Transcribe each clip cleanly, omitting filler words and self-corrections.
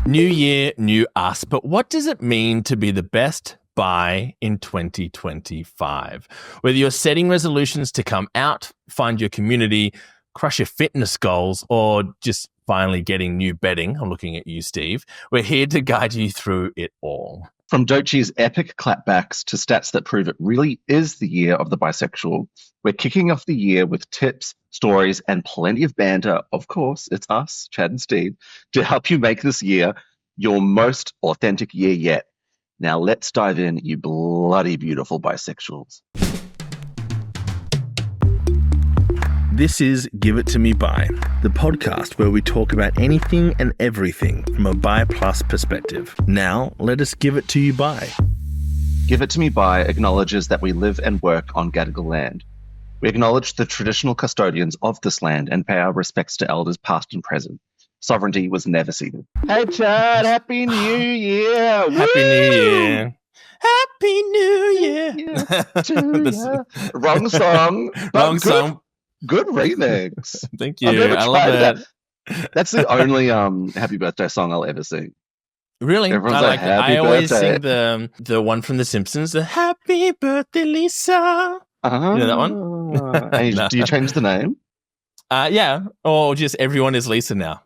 New year, new us, but what does it mean to be the best bi in 2025? Whether you're setting resolutions to come out, find your community, crush your fitness goals, or just finally getting new bedding, I'm looking at you, Steve, we're here to guide you through it all. From Doechii's epic clapbacks to stats that prove it really is the year of the bisexual, we're kicking off the year with tips, stories, and plenty of banter. Of course, it's us, Chad and Steve, to help you make this year your most authentic year yet. Now let's dive in, you bloody beautiful bisexuals. This is Give It To Me Bi, the podcast where we talk about anything and everything from a bi plus perspective. Now, let us give it to you bi. Give It To Me Bi acknowledges that we live and work on Gadigal land. We acknowledge the traditional custodians of this land and pay our respects to elders past and present. Sovereignty was never ceded. Hey Chad, Happy New Year! Happy New Year. Happy New Year. Wrong song. Wrong song. Good remix. Thank you. I love it. That's the only happy birthday song I'll ever sing. Really? Everyone's like, happy I always birthday. sing the one from The Simpsons, the Happy Birthday, Lisa. You know that one? And do you change the name? Yeah. Or just everyone is Lisa now.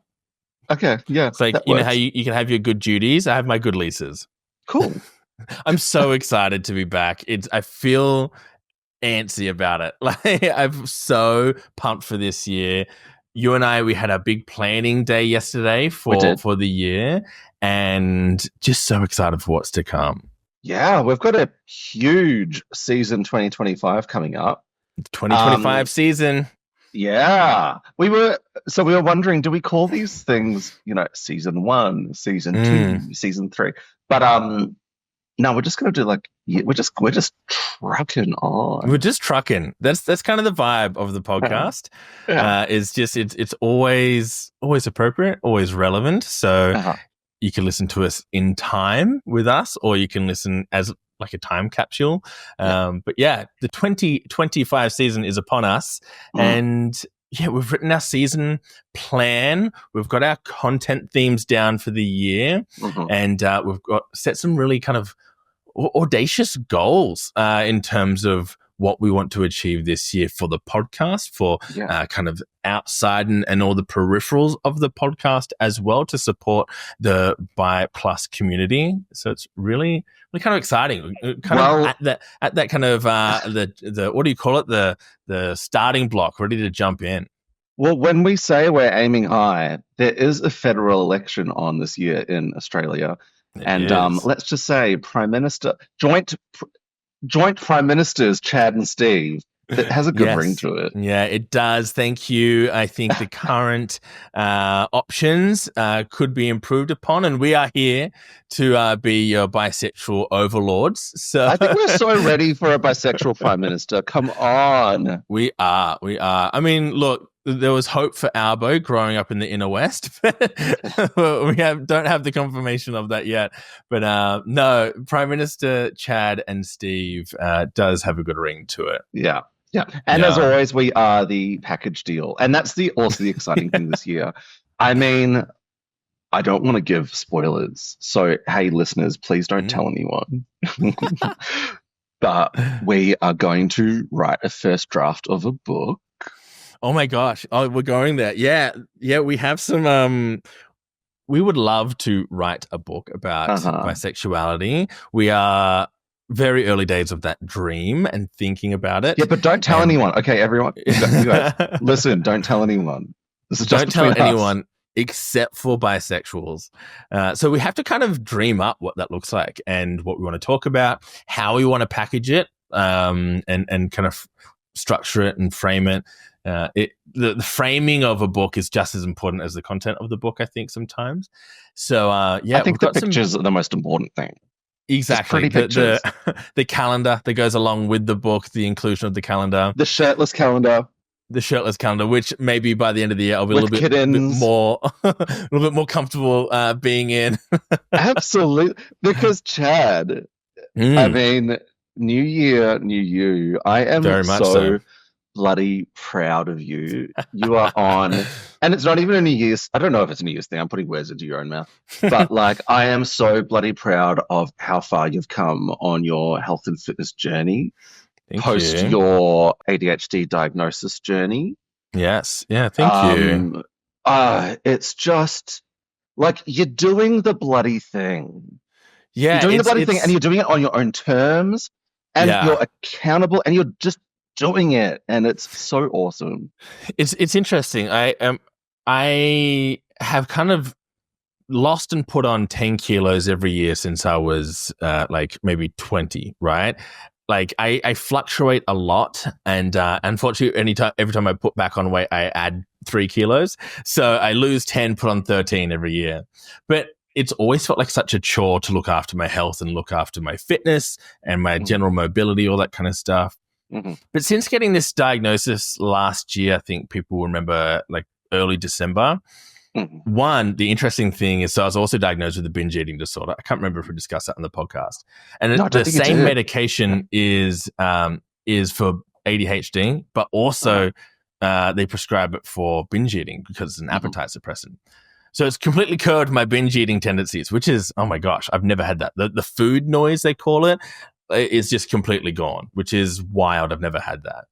Okay, yeah. It's like, you know how you can have your good Judys? I have my good Lisas. Cool. I'm so excited to be back. I feel antsy about it. Like, I'm so pumped for this year. You and I, we had a big planning day yesterday for the year, and just so excited for what's to come. Yeah, we've got a huge season 2025 coming up. 2025 season. Yeah. We were wondering, do we call these things, season 1, season 2, season 3? But no, we're just going to do we're just trucking on. We're just trucking. That's kind of the vibe of the podcast. It's always appropriate, always relevant. So you can listen to us in time with us, or you can listen as like a time capsule. But yeah, the 2025 season is upon us. And yeah, we've written our season plan. We've got our content themes down for the year. And we've got set some really kind of audacious goals in terms of what we want to achieve this year for the podcast, for kind of outside and all the peripherals of the podcast as well, to support the bi plus community. So it's really kind of exciting. At that kind of the what do you call it? The starting block, ready to jump in. Well, when we say we're aiming high, there is a federal election on this year in Australia. Let's just say joint prime ministers Chad and Steve, that has a good ring to it. Yeah, it does. Thank you. I think the current options could be improved upon, and we are here to be your bisexual overlords. So I think we're so ready for a bisexual prime minister. Come on. We are. I mean, look, there was hope for Albo growing up in the inner west, but we don't have the confirmation of that yet. But no, Prime Minister Chad and Steve does have a good ring to it. Yeah. And as always, we are the package deal. And that's also the exciting thing this year. I mean, I don't want to give spoilers. So, hey, listeners, please don't tell anyone. But we are going to write a first draft of a book. Oh my gosh. Oh, we're going there. Yeah, we have some we would love to write a book about bisexuality. We are very early days of that dream and thinking about it. Yeah, but don't tell anyone. Okay, everyone. You guys, listen, don't tell anyone. This is just don't tell anyone except for bisexuals. So we have to kind of dream up what that looks like and what we want to talk about, how we want to package it, and kind of structure it and frame it. The framing of a book is just as important as the content of the book, I think, sometimes. So I think the pictures are the most important thing. Exactly. The calendar that goes along with the book, the inclusion of the calendar. The shirtless calendar. Which maybe by the end of the year I'll be a little bit more comfortable being in. Absolutely. Because Chad, I mean, new year, new you. I am very much so bloody proud of you. You are on, and it's not even a New Year's. I don't know if it's a New Year's thing. I'm putting words into your own mouth. But like, I am so bloody proud of how far you've come on your health and fitness journey Thank post you. your ADHD diagnosis journey. Yes. Yeah. Thank you. It's just like you're doing the bloody thing. Yeah. You're doing the bloody thing, and you're doing it on your own terms, and you're accountable, and you're just doing it, and it's so awesome. It's interesting. I have kind of lost and put on 10 kilos every year since I was like maybe 20, right? Like I fluctuate a lot, and unfortunately, every time I put back on weight, I add 3 kilos. So I lose 10, put on 13 every year. But it's always felt like such a chore to look after my health and look after my fitness and my general mobility, all that kind of stuff. Mm-hmm. But since getting this diagnosis last year, I think people remember like early December. Mm-hmm. One, the interesting thing is, so I was also diagnosed with a binge eating disorder. I can't remember if we discussed that on the podcast. And the same medication is for ADHD, but also they prescribe it for binge eating because it's an appetite suppressant. So it's completely curbed my binge eating tendencies, which is, oh my gosh, I've never had that. The food noise, they call it, is just completely gone, which is wild. I've never had that.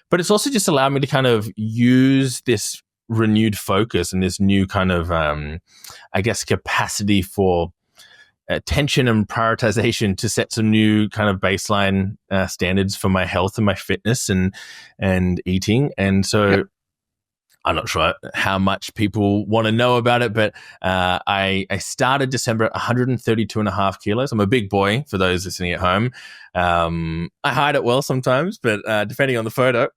But it's also just allowed me to kind of use this renewed focus and this new kind of, I guess, capacity for attention and prioritization to set some new kind of baseline standards for my health and my fitness and eating. And so I'm not sure how much people want to know about it, but I started December at 132.5 kilos. I'm a big boy for those listening at home. I hide it well sometimes, but depending on the photo,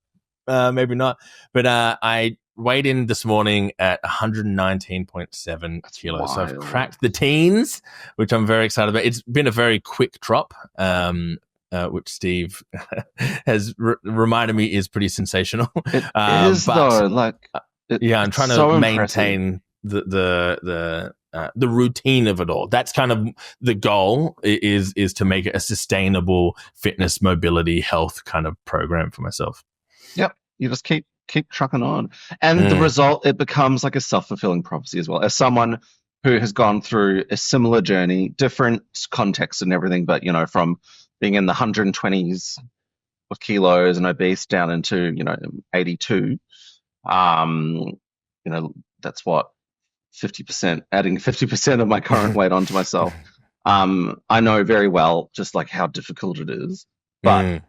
maybe not. But I weighed in this morning at 119.7 kilos. Wild. So I've cracked the teens, which I'm very excited about. It's been a very quick drop, which Steve has reminded me is pretty sensational. It is, though. Like, I'm trying to maintain the routine of it all. That's kind of the goal, is to make it a sustainable fitness, mobility, health kind of program for myself. Yep. You just keep trucking on. And the result, it becomes like a self-fulfilling prophecy as well. As someone who has gone through a similar journey, different context and everything, but, from being in the 120s of kilos and obese down into, 82, that's what, 50%, adding 50% of my current weight onto myself. I know very well just like how difficult it is, but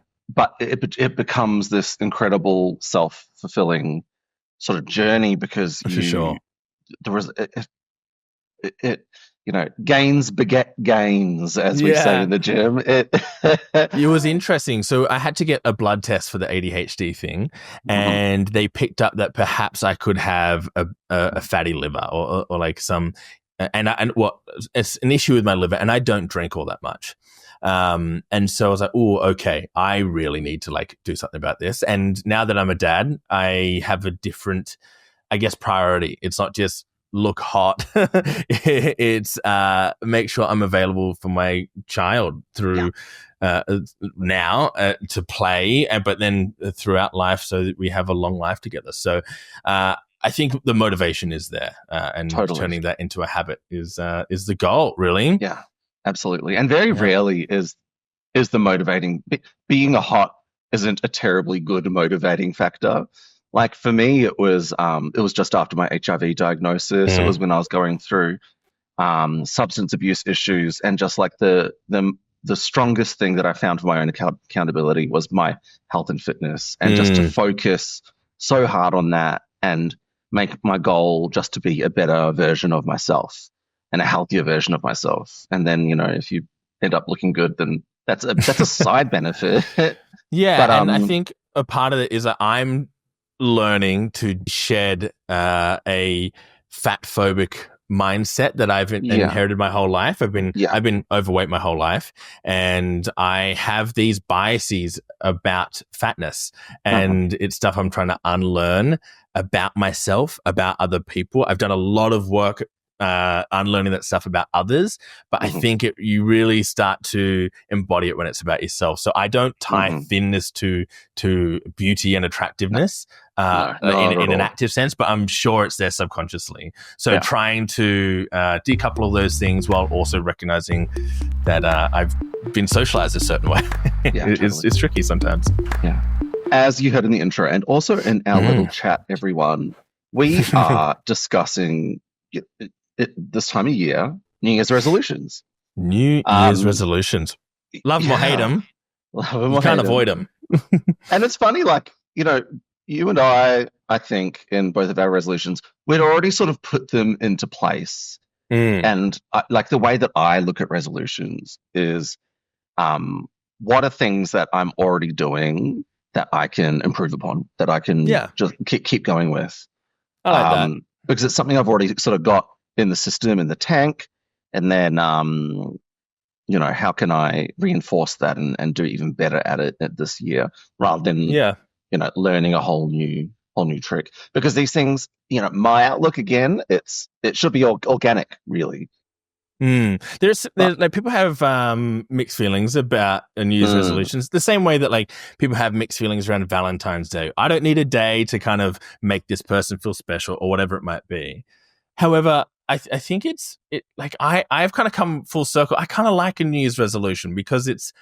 it becomes this incredible self-fulfilling sort of journey because gains beget gains, as we say in the gym. It was interesting. So I had to get a blood test for the ADHD thing, and they picked up that perhaps I could have a fatty liver or like some, and what it's an issue with my liver, and I don't drink all that much. And so I was like, oh, okay, I really need to like do something about this. And now that I'm a dad, I have a different, I guess, priority. It's not just look hot. It's make sure I'm available for my child through now to play, but then throughout life, so that we have a long life together. So I think the motivation is there, and turning that into a habit is the goal, really. Yeah, absolutely. And very rarely is the motivating. Being a hot isn't a terribly good motivating factor. Like for me, it was just after my HIV diagnosis. It was when I was going through substance abuse issues, and just like the strongest thing that I found for my own accountability was my health and fitness, and just to focus so hard on that and make my goal just to be a better version of myself and a healthier version of myself. And then, if you end up looking good, then that's a side benefit. Yeah, but, and I think a part of it is that I'm learning to shed a fat phobic mindset that I've inherited my whole life. I've been overweight my whole life, and I have these biases about fatness, and it's stuff I'm trying to unlearn about myself, about other people. I've done a lot of work unlearning that stuff about others. But I think you really start to embody it when it's about yourself. So I don't tie thinness to beauty and attractiveness in an active sense, but I'm sure it's there subconsciously. So trying to decouple all those things while also recognizing that I've been socialized a certain way is tricky sometimes. Yeah. As you heard in the intro and also in our little chat, everyone, we are discussing this time of year, New Year's resolutions. New Year's resolutions. Love them or hate them. You can't avoid them. And it's funny, like, you and I think in both of our resolutions, we'd already sort of put them into place. And like the way that I look at resolutions is what are things that I'm already doing that I can improve upon, that I can just keep going with. I like that. Because it's something I've already sort of got in the system, in the tank. And then, how can I reinforce that and do even better at it this year rather than, learning a whole new trick? Because these things, my outlook again, it should be organic, really. There's like people have mixed feelings about New Year's resolutions, the same way that like people have mixed feelings around Valentine's Day. I don't need a day to kind of make this person feel special or whatever it might be. However, I think I've kind of come full circle. I kind of like a New Year's resolution because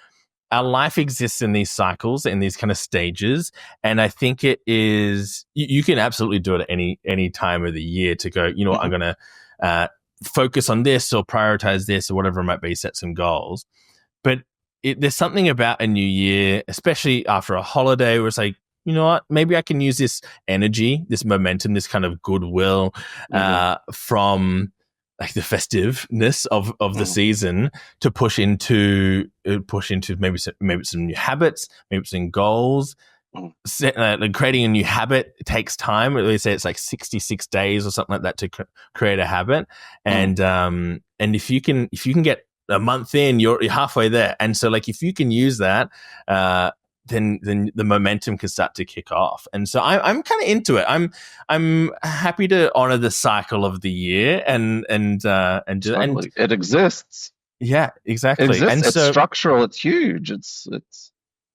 our life exists in these cycles, in these kind of stages. And I think it is, you can absolutely do it at any time of the year to go, you know what, I'm going to focus on this or prioritize this or whatever it might be, set some goals. But there's something about a new year, especially after a holiday, where it's like, you know what, maybe I can use this energy, this momentum, this kind of goodwill from like the festiveness of the season to push into maybe some new habits, maybe some goals. Creating a new habit takes time. They say it's like 66 days or something like that to create a habit. And if you can get a month in, you're halfway there. And so like if you can use that, then the momentum can start to kick off. And so I'm kind of into it. I'm happy to honor the cycle of the year and it exists. Yeah, exactly. It exists. And it's structural. It's huge. It's.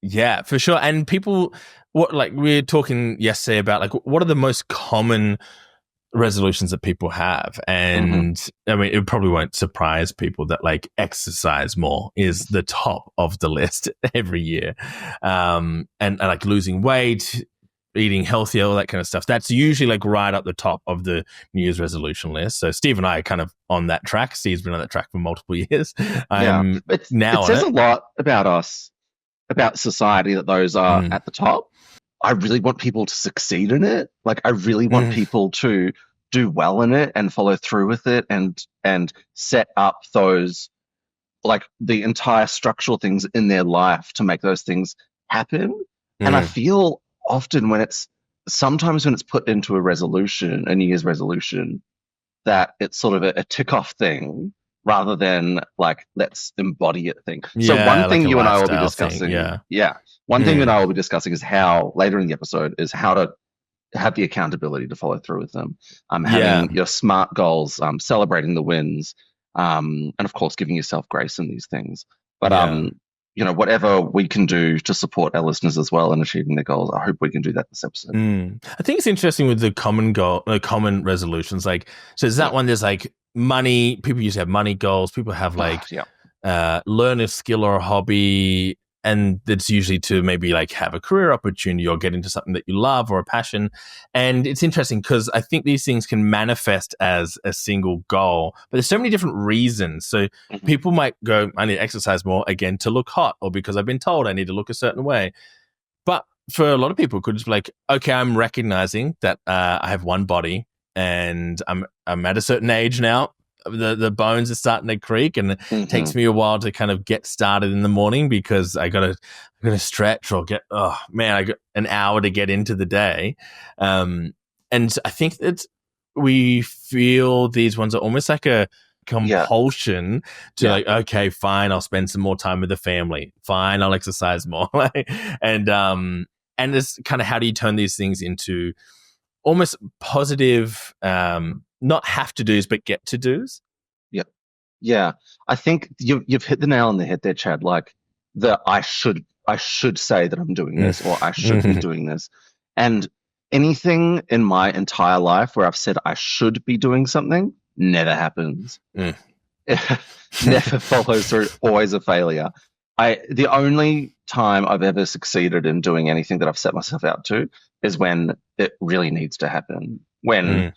Yeah, for sure. And people, we were talking yesterday about like what are the most common resolutions that people have, and I mean it probably won't surprise people that like exercise more is the top of the list every year, and like losing weight, eating healthier, all that kind of stuff. That's usually like right up the top of the New Year's resolution list. So Steve and I are kind of on that track. Steve's been on that track for multiple years. It says a lot about us, about society, that those are at the top. I really want people to succeed in it. Like I really want people to do well in it and follow through with it and set up those, like the entire structural things in their life to make those things happen. And I feel often sometimes when it's put into a resolution, a New Year's resolution, that it's sort of a tick off thing rather than like, let's embody it thing. So one thing you and I will be discussing, one thing you and I will be discussing is how, later in the episode, is how to have the accountability to follow through with them. Having your SMART goals, celebrating the wins, and of course, giving yourself grace in these things. But, whatever we can do to support our listeners as well in achieving their goals, I hope we can do that this episode. I think it's interesting with the common resolutions. Like, so is that one, there's like money, people used to have money goals, people have like learn a skill or a hobby, and it's usually to maybe like have a career opportunity or get into something that you love or a passion. And it's interesting because I think these things can manifest as a single goal, but there's so many different reasons. So people might go, I need to exercise more, again, to look hot, or because I've been told I need to look a certain way. But for a lot of people, it could just be like, okay, I'm recognizing that I have one body and I'm at a certain age now. The bones are starting to creak, and it takes me a while to kind of get started in the morning because I gotta stretch or I got an hour to get into the day. And I think that we feel these ones are almost like a compulsion to like, okay, fine, I'll spend some more time with the family. Fine, I'll exercise more. and it's kind of, how do you turn these things into almost positive, not have to do's, but get to do's. Yep. Yeah. I think you've hit the nail on the head there, Chad. Like I should say that I'm doing this, or I should be doing this. And anything in my entire life where I've said I should be doing something never happens. Never follows through, always a failure. The only time I've ever succeeded in doing anything that I've set myself out to is when it really needs to happen. When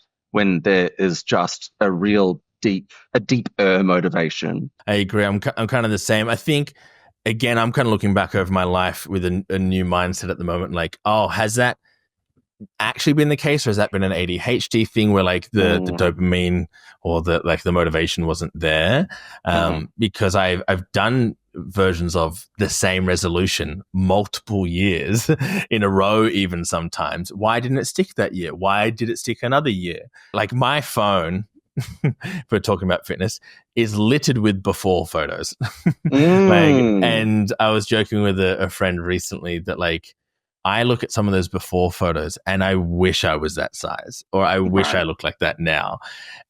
there is just a real deeper motivation. I agree. I'm kind of the same. I think, again, I'm kind of looking back over my life with a new mindset at the moment. Like, oh, has that actually been the case, or has that been an ADHD thing where like the dopamine or the motivation wasn't there? Because I've done versions of the same resolution multiple years in a row, even sometimes. Why didn't it stick that year? Why did it stick another year? Like my phone, if we're talking about fitness, is littered with before photos. And I was joking with a friend recently that like I look at some of those before photos and I wish I was that size, or I wish I looked like that now.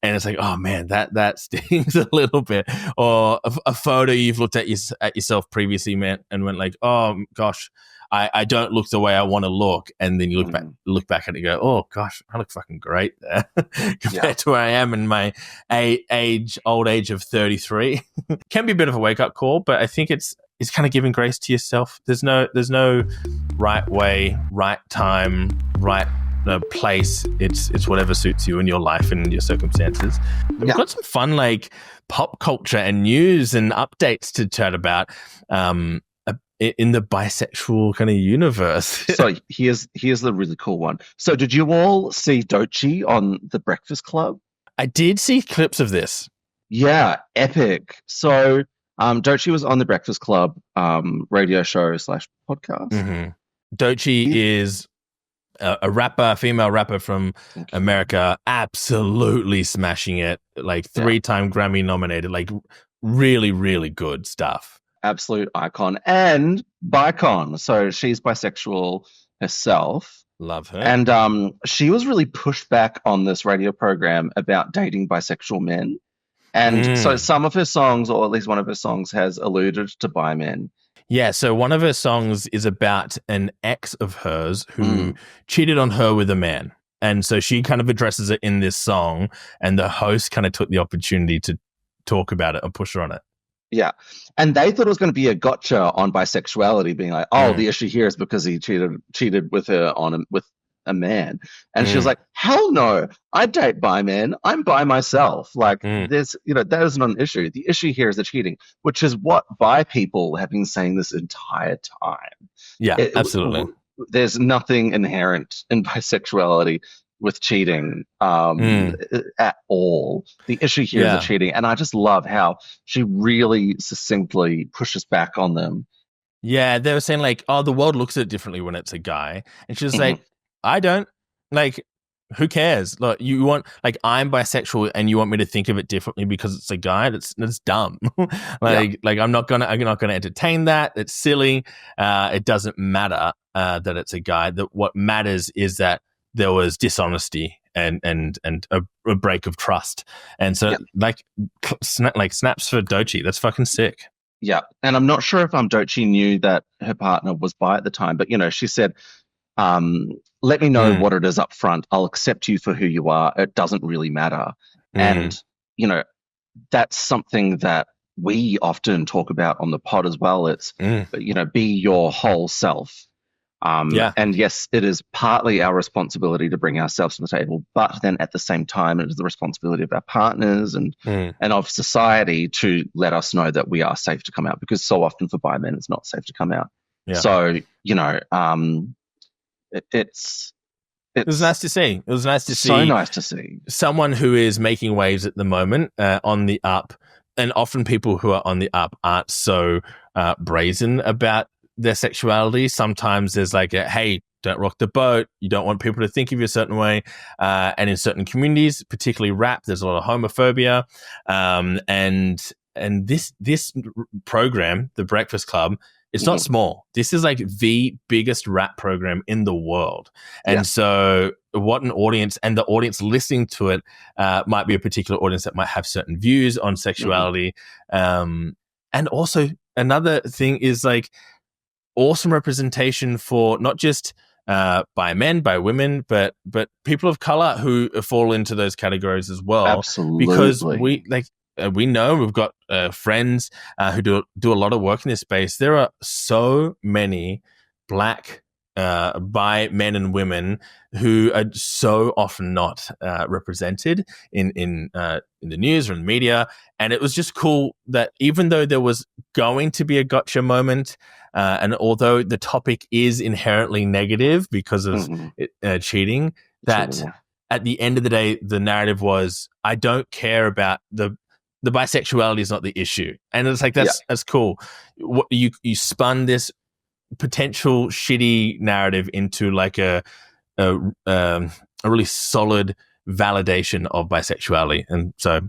And it's like, oh man, that stings a little bit. Or a photo you've looked at yourself previously, man, and went like, oh gosh, I don't look the way I want to look. And then you look back at it and go, oh gosh, I look fucking great there compared to where I am in my old age of 33. Can be a bit of a wake up call, but I think it's kind of giving grace to yourself. There's no right way, right time, right place. It's whatever suits you in your life and your circumstances. We've got some fun like pop culture and news and updates to chat about in the bisexual kind of universe. So here's the really cool one. So did you all see Doechii on The Breakfast Club? I did see clips of this. Yeah, epic. So Doechii was on The Breakfast Club radio show / podcast. Doechii is a rapper, female rapper from America, absolutely smashing it, like 3-time Grammy nominated, like really, really good stuff. Absolute icon and bicon. So she's bisexual herself. Love her. And she was really pushed back on this radio program about dating bisexual men. And so some of her songs, or at least one of her songs, has alluded to bi men. Yeah, so one of her songs is about an ex of hers who cheated on her with a man. And so she kind of addresses it in this song, and the host kind of took the opportunity to talk about it and push her on it. Yeah. And they thought it was going to be a gotcha on bisexuality, being like, oh, the issue here is because he cheated with her with a man. And she was like, hell no, I date bi men. I'm bi myself. Like there's, that is not an issue. The issue here is the cheating, which is what bi people have been saying this entire time. Yeah, absolutely. There's nothing inherent in bisexuality with cheating at all. The issue here is the cheating. And I just love how she really succinctly pushes back on them. Yeah, they were saying like, oh, the world looks at it differently when it's a guy. And she was like, I don't. Like, who cares? Like, you want, like, I'm bisexual and you want me to think of it differently because it's a guy? That's dumb. Like I'm not gonna entertain that. It's silly. It doesn't matter that it's a guy. That what matters is that there was dishonesty and a break of trust. And so snaps for Doechii. That's fucking sick. Yeah. And I'm not sure if Doechii knew that her partner was bi at the time, but she said, let me know what it is up front. I'll accept you for who you are. It doesn't really matter. And, that's something that we often talk about on the pod as well. It's, be your whole self. And yes, it is partly our responsibility to bring ourselves to the table, but then at the same time, it is the responsibility of our partners and of society to let us know that we are safe to come out, because so often for bi men, it's not safe to come out. Yeah. So, it was nice to see. It was nice to see. So nice to see someone who is making waves at the moment, on the up. And often people who are on the up aren't so brazen about their sexuality. Sometimes there's like hey, don't rock the boat. You don't want people to think of you a certain way. And in certain communities, particularly rap, there's a lot of homophobia. And this program, The Breakfast Club, it's not small. This is like the biggest rap program in the world. And so what an audience, and the audience listening to it might be a particular audience that might have certain views on sexuality. And also another thing is like awesome representation for not just by men, by women, but people of color who fall into those categories as well. Absolutely. Because we know we've got friends who do a lot of work in this space. There are so many Black bi men and women who are so often not represented in the news or in the media. And it was just cool that even though there was going to be a gotcha moment, and although the topic is inherently negative because of cheating, that at the end of the day, the narrative was, I don't care about the bisexuality is not the issue. And it's like, that's cool. What you spun this potential shitty narrative into like a really solid validation of bisexuality. And so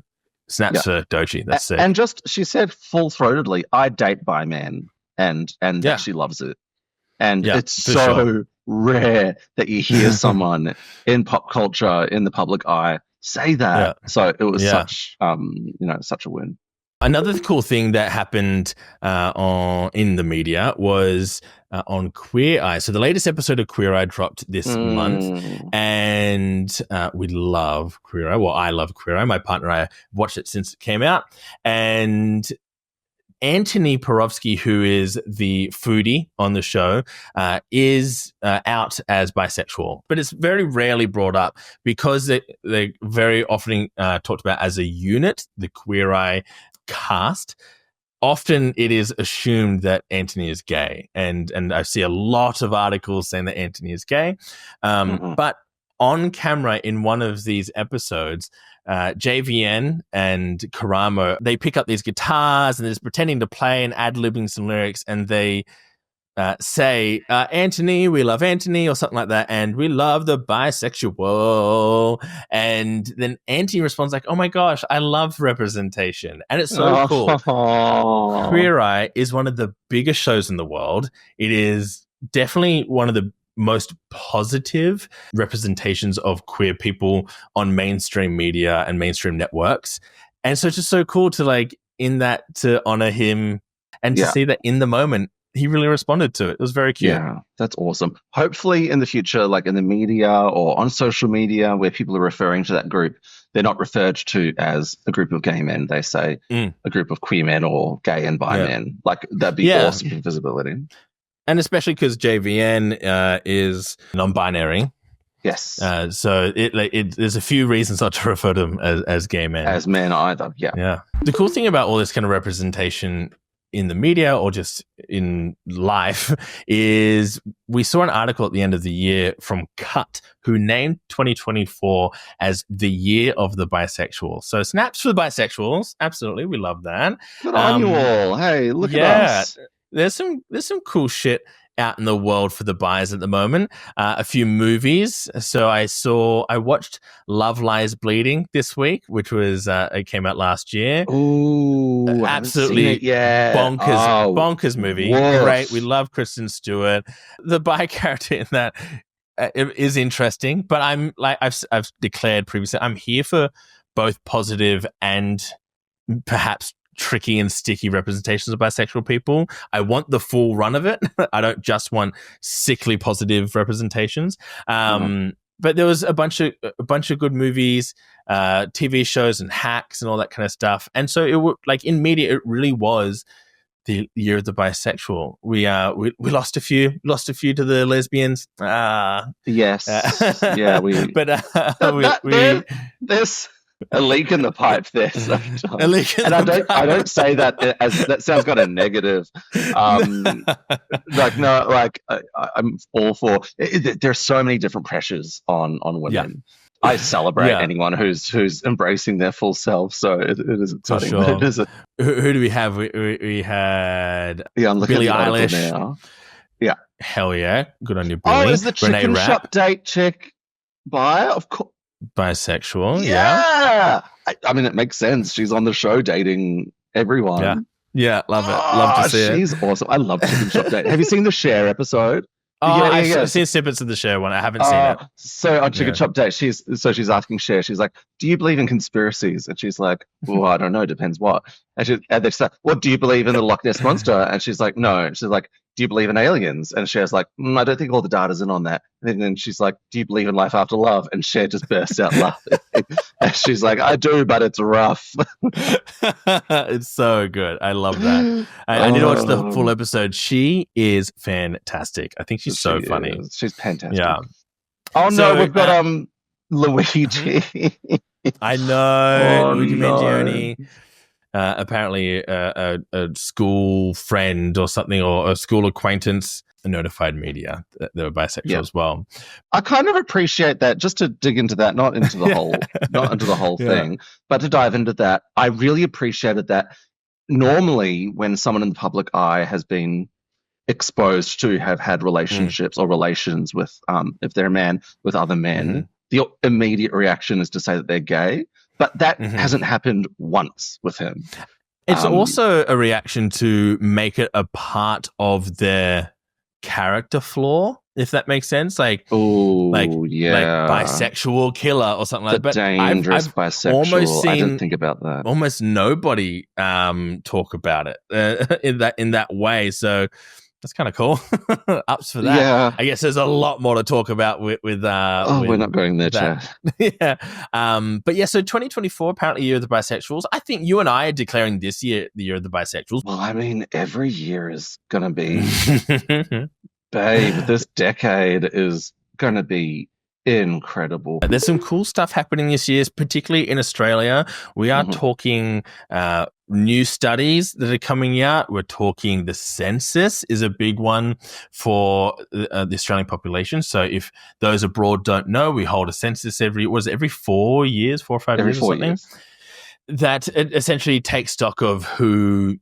snaps for Doechii. That's sick. And just, she said full-throatedly, I date bi men, and that she loves it. And it's so rare that you hear someone in pop culture, in the public eye, say that. So it was such a win. Another cool thing that happened in the media was on Queer Eye. So the latest episode of Queer Eye dropped this month, and we love Queer Eye. Well, I love Queer Eye. My partner and I watched it since it came out. And Anthony Porowski, who is the foodie on the show, is out as bisexual, but it's very rarely brought up because they very often talked about as a unit, the Queer Eye cast. Often it is assumed that Anthony is gay, and I see a lot of articles saying that Anthony is gay. But on camera in one of these episodes, JVN and Karamo, they pick up these guitars and they're just pretending to play and ad-libbing some lyrics, and they say, Anthony, we love Anthony, or something like that, and we love the bisexual. And then Anthony responds like, oh my gosh, I love representation. And it's so cool. Queer Eye is one of the biggest shows in the world. It is definitely one of the most positive representations of queer people on mainstream media and mainstream networks. And so it's just so cool to to honor him and to see that in the moment, he really responded to it. It was very cute. Yeah, that's awesome. Hopefully in the future, like in the media or on social media where people are referring to that group, they're not referred to as a group of gay men. They say a group of queer men or gay and bi men. Like, that'd be awesome for visibility. And especially because JVN is non-binary. Yes. So there's a few reasons not to refer to them as gay men. As men either, Yeah. The cool thing about all this kind of representation in the media or just in life is we saw an article at the end of the year from Cut, who named 2024 as the year of the bisexual. So snaps for the bisexuals. Absolutely. We love that. Good on you all. Hey, look at us. There's some cool shit out in the world for the bis at the moment. A few movies. So I watched Love Lies Bleeding this week, which was it came out last year. Ooh, absolutely bonkers movie. Woof. Great. We love Kristen Stewart. The bi character in that is interesting, but I'm like I've declared previously, I'm here for both positive and perhaps tricky and sticky representations of bisexual people. I want the full run of it. I don't just want sickly positive representations. But there was a bunch of good movies, TV shows and hacks and all that kind of stuff. And so it in media, it really was the year of the bisexual. We lost a few to the lesbians. Yes. There's a leak in the pipe there sometimes. I don't say that as that sounds kind of negative. I'm all for there's so many different pressures on women. Yeah. I celebrate anyone who's embracing their full self. So it is exciting. Sure. Who do we have? We had Billie Eilish. Now. Yeah. Hell yeah. Good on you, Billie. Oh, is the chicken shop date chick bi? Of course. Bisexual, yeah. I mean, it makes sense. She's on the show dating everyone. Yeah. Yeah, love it. Love to see it. She's awesome. I love Chicken Shop Date. Have you seen the Cher episode? I've seen snippets of the Cher one. I haven't seen it. So on Chicken Shop Date, she's asking Cher, she's like, "Do you believe in conspiracies?" And she's like, "Well, I don't know, depends what." And they say, "What do you believe in the Loch Ness monster?" And she's like, "No." And she's like, "Do you believe in aliens?" And Cher's like, "I don't think all the data's in on that." And then she's like, "Do you believe in life after love?" And Cher just bursts out laughing. And she's like, "I do, but it's rough." It's so good. I love that. I need to watch the full episode. She is fantastic. I think she's so funny. She's fantastic. Yeah. Oh no, we've got Doechii. I know. Luigi Mangione. Apparently a school friend or something, or a school acquaintance notified media that they were bisexual as well. I kind of appreciate that, just to dig into that, not into the whole thing, but to dive into that. I really appreciated that. Normally, when someone in the public eye has been exposed to have had relationships or relations with, if they're a man, with other men, the immediate reaction is to say that they're gay. But that hasn't happened once with him. It's also a reaction to make it a part of their character flaw, if that makes sense. Like bisexual killer or something like that. But dangerous bisexual. Almost seen, I didn't think about that. Almost nobody talk about it in that way. So that's kind of cool. Ups for that. Yeah. I guess there's a lot more to talk about with we're not going there, Chad. Yeah. But yeah, so 2024, apparently year of the bisexuals. I think you and I are declaring this year the year of the bisexuals. Well, I mean, every year is going to be, babe, this decade is going to be incredible. There's some cool stuff happening this year, particularly in Australia. We are talking new studies that are coming out. We're talking the census is a big one for the Australian population. So if those abroad don't know, we hold a census every 4 years, 4 or 5 years or something. Years. That it essentially takes stock of who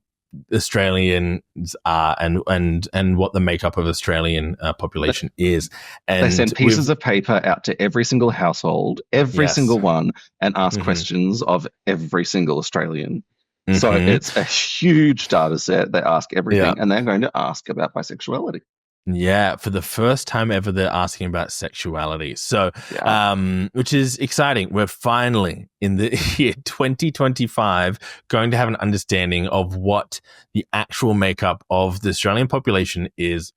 Australians are and what the makeup of Australian population is. And they send pieces of paper out to every single household, every single one, and ask questions of every single Australian. So it's a huge data set. They ask everything, and they're going to ask about bisexuality. Yeah, for the first time ever, they're asking about sexuality. So, which is exciting. We're finally in the year 2025 going to have an understanding of what the actual makeup of the Australian population is.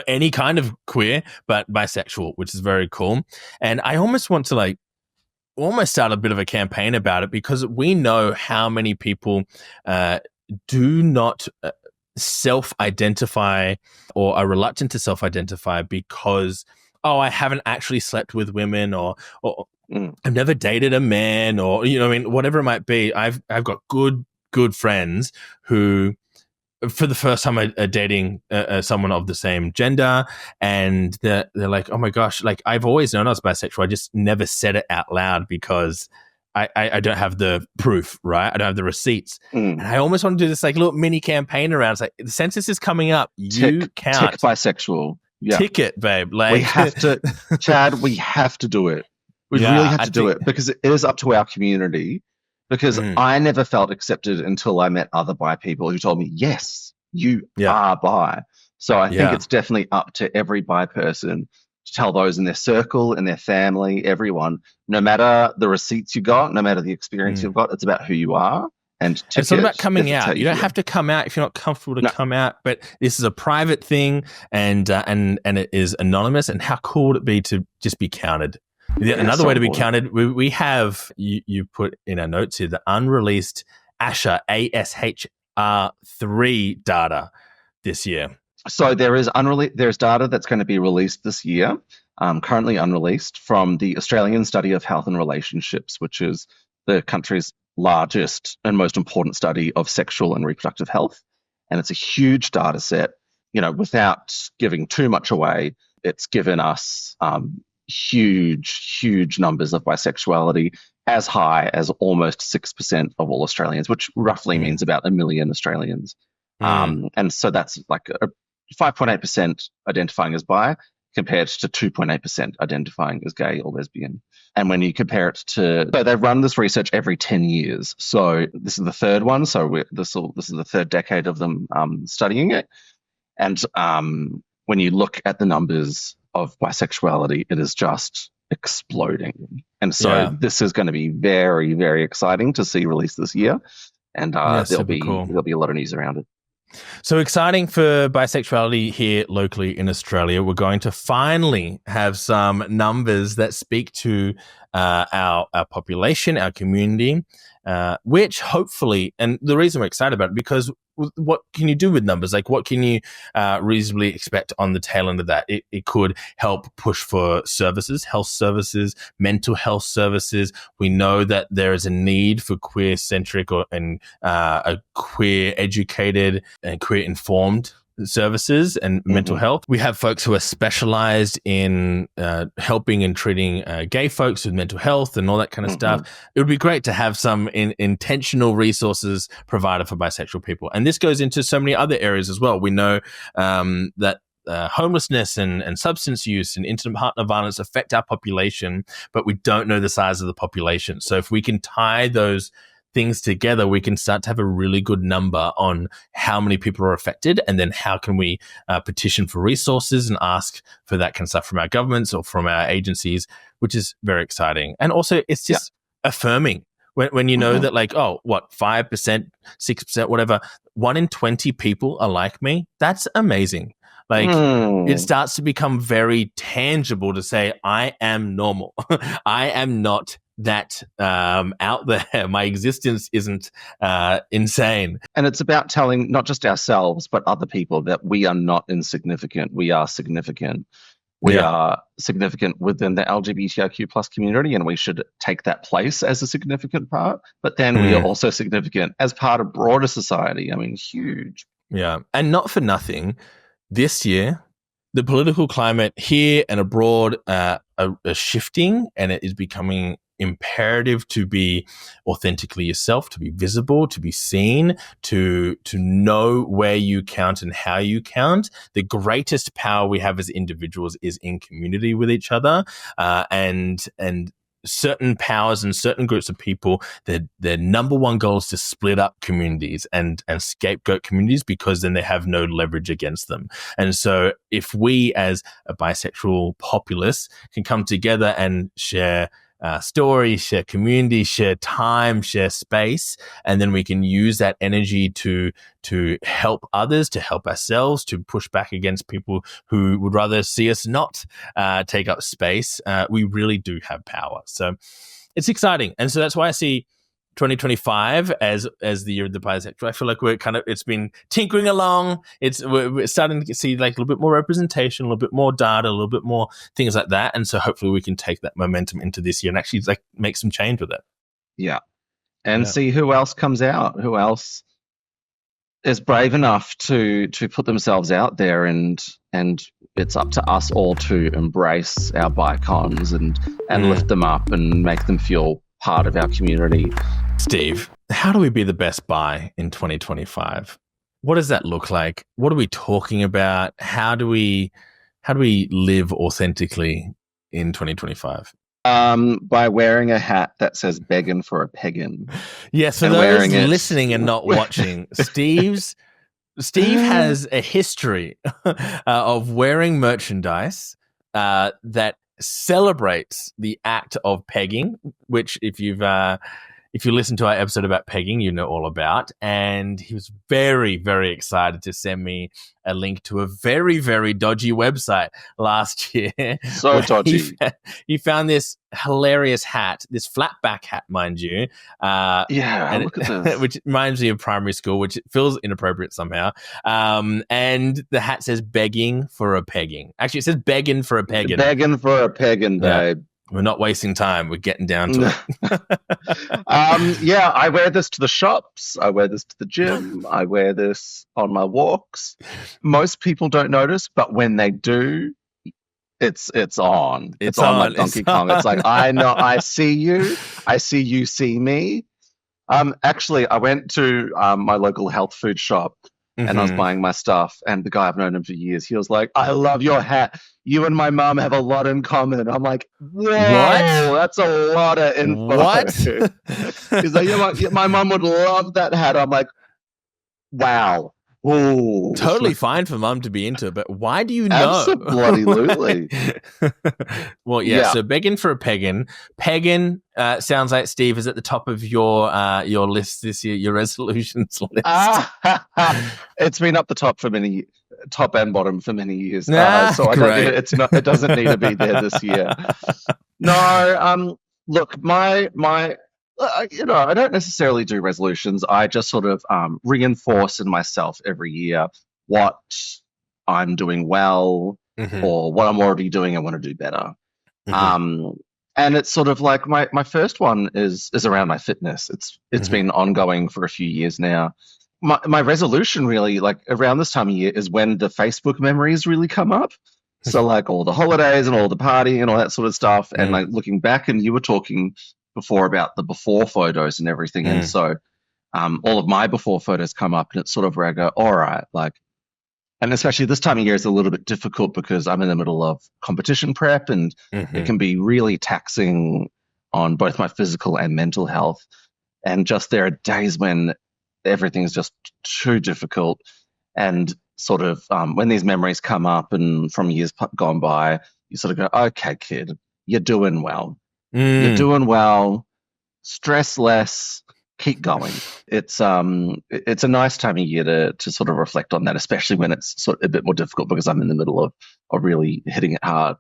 Any kind of queer, but bisexual, which is very cool. And I almost want to almost start a bit of a campaign about it, because we know how many people do not self-identify or are reluctant to self-identify because, I haven't actually slept with women, or I've never dated a man, or, whatever it might be. I've got good friends who, for the first time, are dating someone of the same gender, and they're like, oh my gosh, like, I've always known I was bisexual. I just never said it out loud because I don't have the proof, right? I don't have the receipts. And I almost want to do this little mini campaign around. It's like, the census is coming up. You count. Tick bisexual. Yeah. Tick it, babe. We have to, Chad, we have to do it. We really have to do it, because it is up to our community. Because I never felt accepted until I met other bi people who told me, yes, you are bi. So I think it's definitely up to every bi person to tell those in their circle, in their family, everyone, no matter the receipts you got, no matter the experience you've got, it's about who you are. And it's not about coming out. You don't have to come out if you're not comfortable to come out, but this is a private thing, and it is anonymous. And how cool would it be to just be counted? Another way to be counted, we have, you put in our notes here, the unreleased ASHR, ASHR3 data this year. So there's data that's going to be released this year, currently unreleased, from the Australian Study of Health and Relationships, which is the country's largest and most important study of sexual and reproductive health. And it's a huge data set. Without giving too much away, it's given us huge numbers of bisexuality, as high as almost 6% of all Australians, which roughly means about 1 million Australians. And so that's like a 5.8% identifying as bi, compared to 2.8% identifying as gay or lesbian. And when you compare it to, so they've run this research every 10 years. So this is the third one. So this is the third decade of them studying it. And when you look at the numbers of bisexuality, it is just exploding. And so this is going to be very, very exciting to see released this year. And there'll be a lot of news around it. So exciting for bisexuality here locally in Australia. We're going to finally have some numbers that speak to our population, our community, which hopefully, and the reason we're excited about it, because what can you do with numbers? Like, what can you reasonably expect on the tail end of that? It could help push for services, health services, mental health services. We know that there is a need for queer-centric and a queer-educated and queer-informed services and mental health. We have folks who are specialized in helping and treating gay folks with mental health and all that kind of stuff. It would be great to have some intentional resources provided for bisexual people. And this goes into so many other areas as well. We know that homelessness and substance use and intimate partner violence affect our population, but we don't know the size of the population. So if we can tie those things together, we can start to have a really good number on how many people are affected, and then how can we petition for resources and ask for that kind of stuff from our governments or from our agencies, which is very exciting. And also, it's just affirming when you know that, like, 5%, 6%, whatever, 1 in 20 people are like me. That's amazing. Like, it starts to become very tangible to say, I am normal. I am not that out there. My existence isn't insane. And it's about telling not just ourselves, but other people that we are not insignificant. We are significant. We are significant within the LGBTIQ plus community, and we should take that place as a significant part. But then we are also significant as part of broader society. I mean, huge. Yeah. And not for nothing, this year, the political climate here and abroad are shifting, and it is becoming imperative to be authentically yourself, to be visible, to be seen, to know where you count and how you count. The greatest power we have as individuals is in community with each other, and certain powers and certain groups of people, their number one goal is to split up communities and scapegoat communities, because then they have no leverage against them. And so if we as a bisexual populace can come together and share stories, share community, share time, share space, and then we can use that energy to help others, to help ourselves, to push back against people who would rather see us not take up space. We really do have power. So it's exciting. And so that's why I see 2025 as the year of the bisexual. I feel like it's been tinkering along. We're starting to see like a little bit more representation, a little bit more data, a little bit more things like that. And so hopefully we can take that momentum into this year and actually like make some change with it. Yeah. And see who else comes out, who else is brave enough to put themselves out there, and it's up to us all to embrace our bicons and lift them up and make them feel part of our community. Steve, how do we be the best bi in 2025? What does that look like? What are we talking about? How do we live authentically in 2025? By wearing a hat that says begging for a peggin. Yes, for those listening and not watching, Steve has a history of wearing merchandise that celebrates the act of pegging, which if you listen to our episode about pegging, you know all about. And he was very, very excited to send me a link to a very, very dodgy website last year. So dodgy. He found this hilarious hat, this flatback hat, mind you. Look at this. Which reminds me of primary school, which feels inappropriate somehow. And the hat says begging for a pegging. Actually, it says begging for a pegging. Begging for a pegging, babe. We're not wasting time. We're getting down to it. I wear this to the shops. I wear this to the gym. I wear this on my walks. Most people don't notice, but when they do, it's on. It's on like Donkey Kong. It's like, I know, I see you. I see you see me. Actually, I went to my local health food shop and I was buying my stuff, and the guy, I've known him for years, he was like, "I love your hat. You and my mom have a lot in common." I'm like, "Whoa, What? that's a lot of info." What? He's like, "Yeah, my mom would love that hat." I'm like, "Wow." Ooh. Totally fine for mum to be into it, but why do you know? Absolutely. Well, yeah, so begging for a pagan. Pagan sounds like, Steve, is at the top of your list this year, your resolutions list. It's been up the top top and bottom for many years. So it doesn't need to be there this year. No, look, my I don't necessarily do resolutions. I just sort of reinforce in myself every year what I'm doing well, or what I'm already doing I want to do better. And it's sort of like my first one is around my fitness. It's been ongoing for a few years now. My resolution really, like around this time of year, is when the Facebook memories really come up. So like all the holidays and all the partying and all that sort of stuff. And like looking back, and you were talking before about the before photos and everything. And so all of my before photos come up, and it's sort of where I go, all right, like, and especially this time of year is a little bit difficult because I'm in the middle of competition prep, and it can be really taxing on both my physical and mental health. And just there are days when everything's just too difficult. And sort of when these memories come up and from years gone by, you sort of go, okay, kid, you're doing well. You're doing well. Stress less. Keep going. It's a nice time of year to sort of reflect on that, especially when it's sort of a bit more difficult because I'm in the middle of really hitting it hard.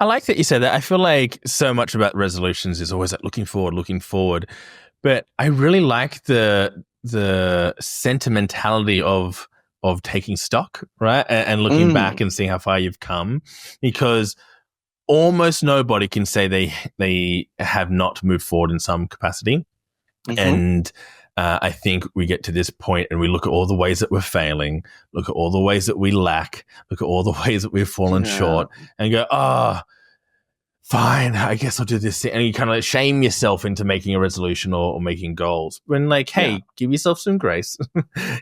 I like that you said that. I feel like so much about resolutions is always like looking forward. But I really like the sentimentality of taking stock, right? And looking back and seeing how far you've come, because almost nobody can say they have not moved forward in some capacity. And I think we get to this point and we look at all the ways that we're failing, look at all the ways that we lack, look at all the ways that we've fallen short, and go, fine, I guess I'll do this. And you kind of like shame yourself into making a resolution or making goals. When like, hey, give yourself some grace.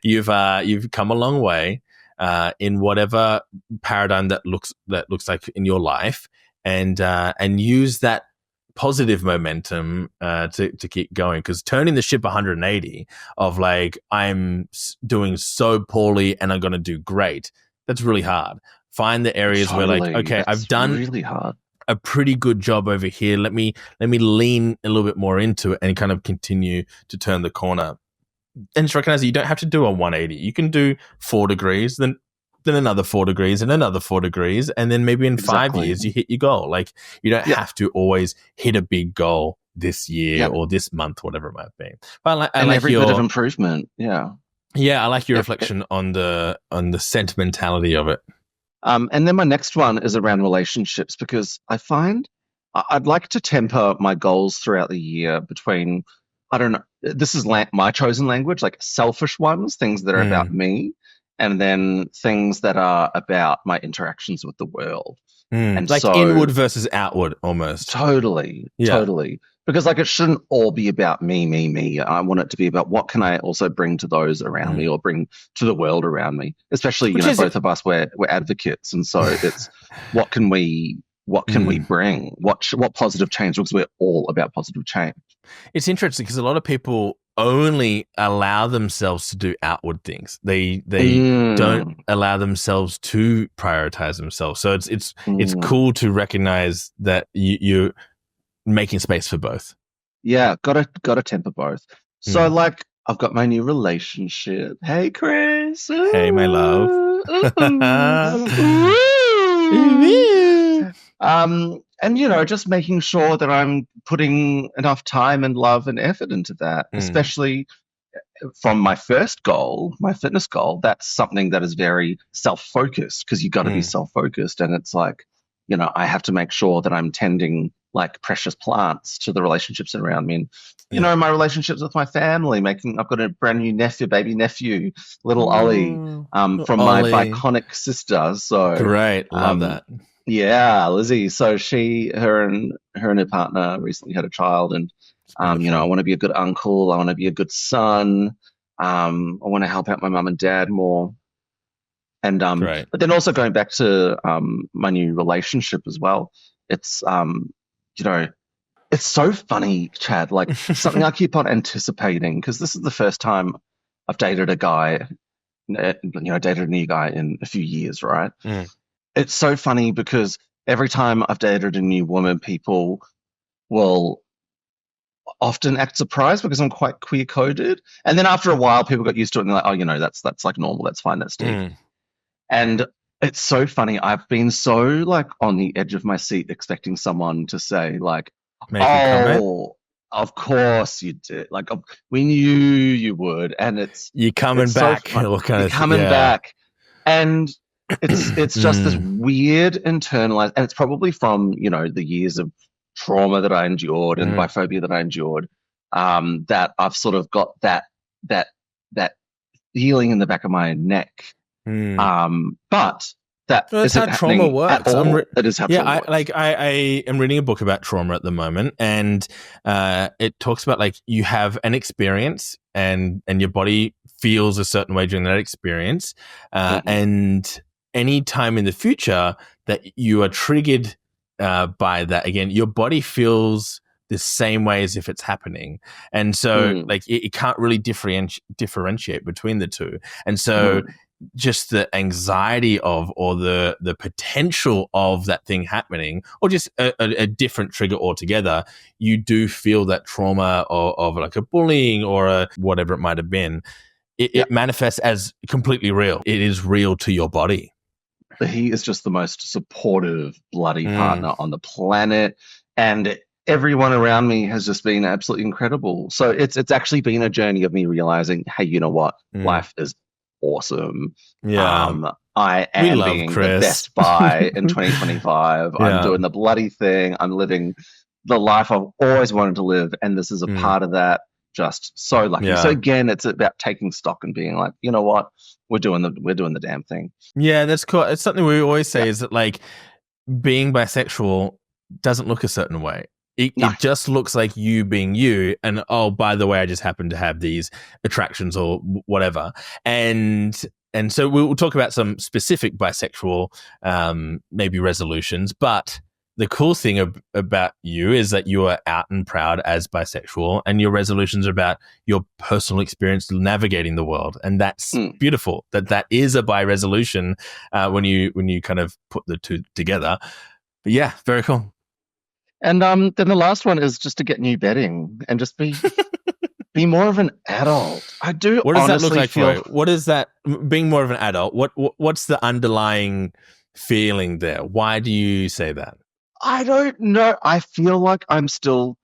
You've come a long way in whatever paradigm that looks like in your life, and use that positive momentum to keep going, because turning the ship 180 of like, I'm doing so poorly and I'm going to do great, that's really hard. Find the areas where like, okay, I've done really hard. A pretty good job over here. Let me lean a little bit more into it and kind of continue to turn the corner. And just recognize that you don't have to do a 180. You can do 4 degrees, then another 4 degrees and another 4 degrees. And then maybe in 5 years you hit your goal. Like you don't have to always hit a big goal this year or this month, whatever it might be. But I like every bit of improvement. Yeah. Yeah. I like your reflection on the sentimentality of it. And then my next one is around relationships, because I find I'd like to temper my goals throughout the year between, I don't know, this is my chosen language, like selfish ones, things that are about me, and then things that are about my interactions with the world. And like inward versus outward almost. Totally. Because like it shouldn't all be about me. I want it to be about what can I also bring to those around me, or bring to the world around me. Especially, both of us, we're advocates, and so it's what can we bring? What positive change? Because we're all about positive change. It's interesting because a lot of people only allow themselves to do outward things. They don't allow themselves to prioritize themselves. So it's cool to recognize that you're making space for both. Yeah, gotta temper both. So like, I've got my new relationship. Hey, Chris. Ooh. Hey, my love. And just making sure that I'm putting enough time and love and effort into that, especially from my first goal, my fitness goal. That's something that is very self-focused, because you got to be self-focused, and it's like, I have to make sure that I'm tending like precious plants to the relationships around me. And, my relationships with my family, I've got a brand new baby nephew, little Ollie, from Ollie, my iconic sister. So great. Love that. Yeah, Lizzie. So her and her partner recently had a child, and I want to be a good uncle. I want to be a good son. I want to help out my mum and dad more. And Great. but then also going back to my new relationship as well. It's you know, it's so funny, Chad. Like something I keep on anticipating because this is the first time I've dated a guy, dated a new guy in a few years, right? Mm. It's so funny because every time I've dated a new woman, people will often act surprised because I'm quite queer coded. And then after a while, people got used to it and they're like, oh, that's like normal. That's fine. That's deep. And it's so funny. I've been so like on the edge of my seat expecting someone to say like, Make a comment. oh, of course you did. Like we knew you would. And you're coming back. You're coming back. And it's just this weird internalized, and it's probably from, the years of trauma that I endured and biphobia that I endured, that I've sort of got that feeling in the back of my neck. But that's how trauma works. That is how trauma works. I am reading a book about trauma at the moment, and it talks about like you have an experience and your body feels a certain way during that experience, and any time in the future that you are triggered by that again, your body feels the same way as if it's happening. And so like it can't really differentiate between the two. And so just the anxiety of, or the potential of that thing happening, or just a different trigger altogether, you do feel that trauma of like a bullying or a whatever it might have been. It manifests as completely real. It is real to your body. He is just the most supportive bloody partner on the planet, and everyone around me has just been absolutely incredible. So it's actually been a journey of me realizing, hey, you know what? Life is awesome. Yeah. I am being the best buy in 2025. I'm doing the bloody thing. I'm living the life I've always wanted to live, and this is a part of that. Just so lucky. So again, it's about taking stock and being like, you know what, we're doing the damn thing. Yeah, that's cool. It's something we always say is that like being bisexual doesn't look a certain way. It just looks like you being you, and oh, by the way, I just happen to have these attractions or whatever. And so we'll talk about some specific bisexual maybe resolutions, but the cool thing about you is that you are out and proud as bisexual, and your resolutions are about your personal experience navigating the world. And that's beautiful, that is a bi resolution when you kind of put the two together. But yeah, very cool. And then the last one is just to get new bedding and just be more of an adult. I do. What does that look like for you? What is that, being more of an adult? What's the underlying feeling there? Why do you say that? I don't know. I feel like I'm still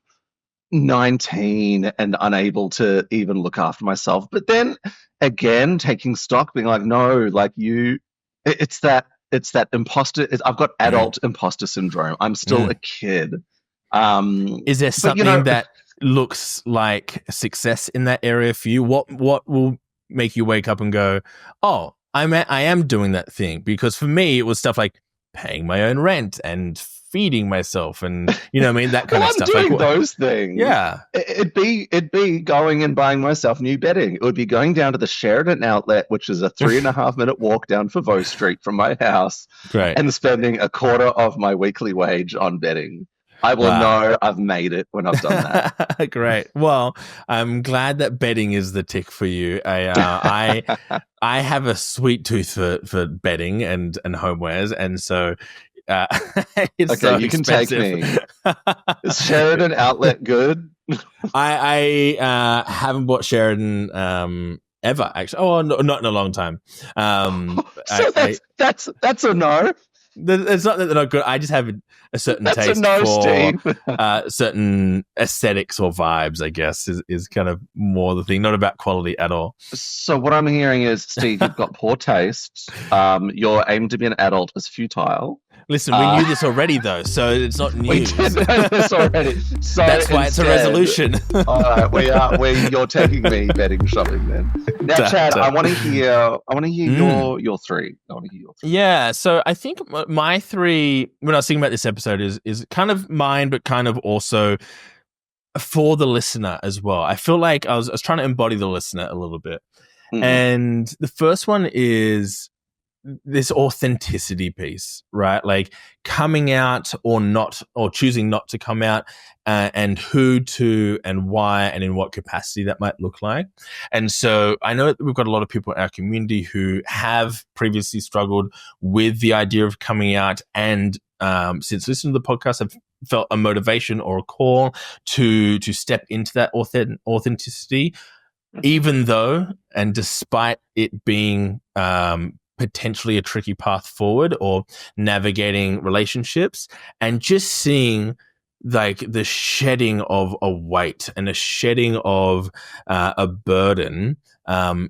19 and unable to even look after myself. But then again, taking stock, being like, no, like it's that imposter. I've got adult imposter syndrome. I'm still a kid. Is there something that looks like success in that area for you? What will make you wake up and go, oh, I am doing that thing? Because for me, it was stuff like paying my own rent and feeding myself, and that kind of stuff. I'm doing those things. Yeah, it'd be going and buying myself new bedding. It would be going down to the Sheridan outlet, which is a 3.5 minute walk down Favreau Street from my house, and spending a quarter of my weekly wage on bedding. I will know I've made it when I've done that. Great. Well, I'm glad that bedding is the tick for you. I have a sweet tooth for bedding and homewares, and so it's so you expensive. Can take me. Is Sheridan outlet good? I haven't bought Sheridan ever, actually. Oh, no, not in a long time. So that's a no. It's not that they're not good. I just have a certain taste for certain aesthetics or vibes, I guess, is kind of more the thing, not about quality at all. So what I'm hearing is, Steve, you've got poor taste. Your aim to be an adult is futile. Listen, we knew this already, though, so it's not news. We did know this already. So that's why it's a resolution. All right, you're taking me bedding shopping then. Now, Chad, I want to hear your three. I want to hear your three. Yeah, so I think my three, when I was thinking about this episode, is kind of mine, but kind of also for the listener as well. I feel like I was trying to embody the listener a little bit. Mm-hmm. And the first one is this authenticity piece, right? Like coming out or not, or choosing not to come out, and who to and why and in what capacity that might look like. And so I know that we've got a lot of people in our community who have previously struggled with the idea of coming out, and since listening to the podcast have felt a motivation or a call to step into that authenticity, even though and despite it being potentially a tricky path forward or navigating relationships, and just seeing like the shedding of a weight and a shedding of a burden, and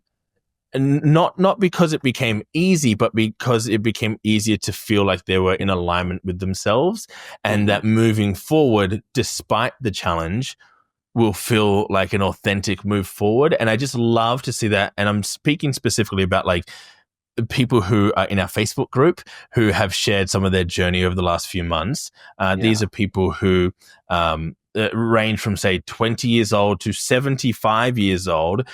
not because it became easy, but because it became easier to feel like they were in alignment with themselves, and that moving forward, despite the challenge, will feel like an authentic move forward. And I just love to see that. And I'm speaking specifically about like people who are in our Facebook group who have shared some of their journey over the last few months. These are people who range from, say, 20 years old to 75 years old,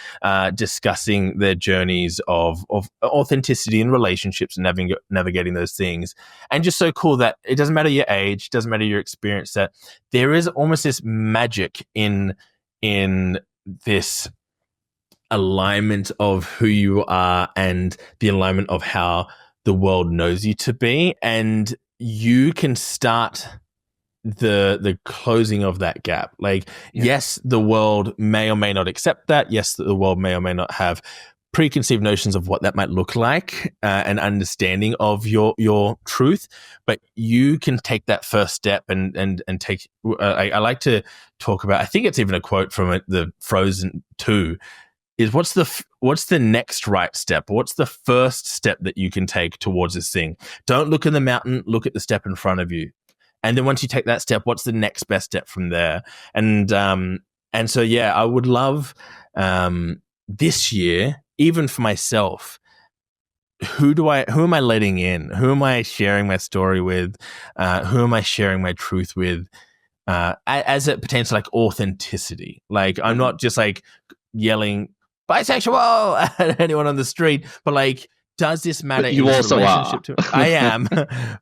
discussing their journeys of authenticity in relationships and navigating those things. And just so cool that it doesn't matter your age, doesn't matter your experience, that there is almost this magic in this alignment of who you are and the alignment of how the world knows you to be, and you can start the closing of that gap. Like, yes, the world may or may not accept that. Yes, the world may or may not have preconceived notions of what that might look like, and understanding of your truth, but you can take that first step and take. I like to talk about. I think it's even a quote from the Frozen 2. Is what's the next right step? What's the first step that you can take towards this thing? Don't look at the mountain, look at the step in front of you. And then once you take that step, what's the next best step from there? And so, yeah, I would love this year, even for myself, who am I letting in? Who am I sharing my story with? Who am I sharing my truth with? As it pertains to like authenticity. Like, I'm not just like yelling bisexual at anyone on the street, but like, does this matter? But you in also relationship are. I am,